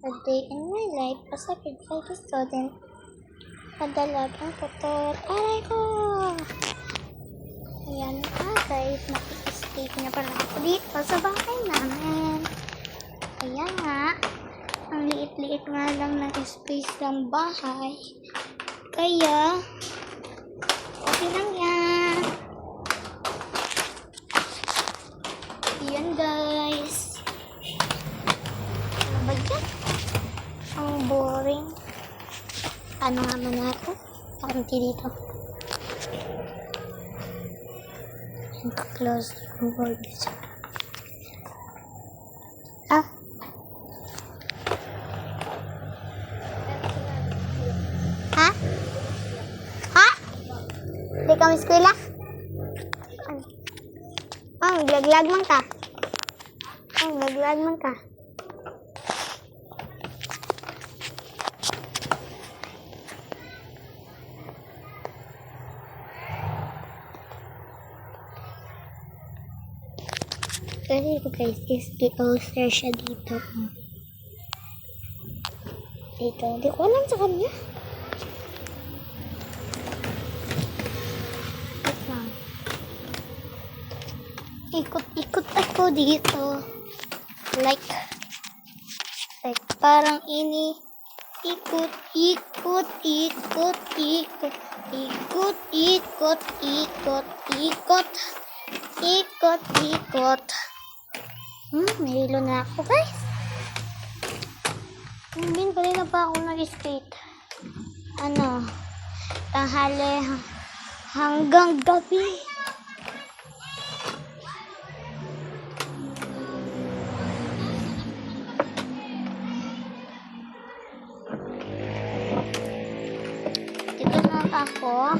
A day in my life as a grade 5 student. Madalagang tutor. Aray ko! Ayan nga guys, nakikistate na pala ako dito sa bahay namin. Ayan nga, ang liit-liit nga lang ng space ng bahay. Kaya, okay lang yan. Ayan guys. Ano ba yan? Ang boring. Ano nga man ako? Pakunti dito. And close the words. Ah. Ha? Ha? Di ka may eskwela? Laglag man ka. Laglag man ka. Kasi ito guys is the ulcer siya dito. Dito. Hindi ko alam sa kanya. Wait lang. Ikot-ikot ako dito. Like parang ini. Ikot. Nahilo na ako guys. Kanina pa ako nag-skate. Tanghali hanggang gabi. Dito na ako.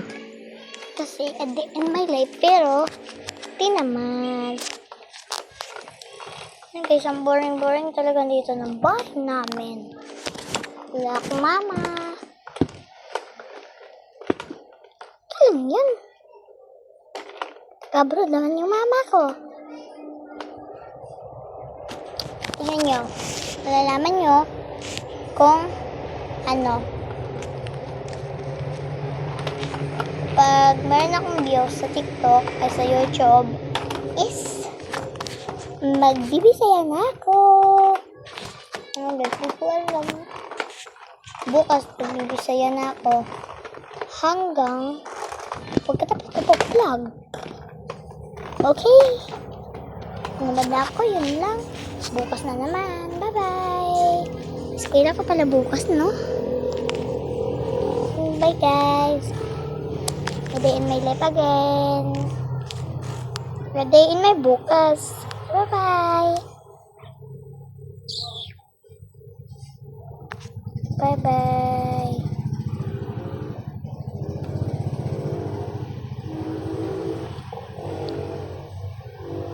Kasi a day in my life. Pero, di naman. Guys, ang boring talaga dito ng bahay namin. Wala akong mama. Kailan yan? Kabrod naman yung mama ko. Tingnan nyo. Malalaman nyo kung pag meron akong views sa TikTok ay sa YouTube is magbibisaya na ako. Guys, ko alam. Bukas magbibisaya na ako hanggang pagkatapos ko vlog. Okay. Naman na ako, yun lang. Bukas na naman. Bye-bye. Eskwela ko pala bukas, no? Bye, guys. A day in my life again. A day in my bukas. Bye-bye. Bye-bye.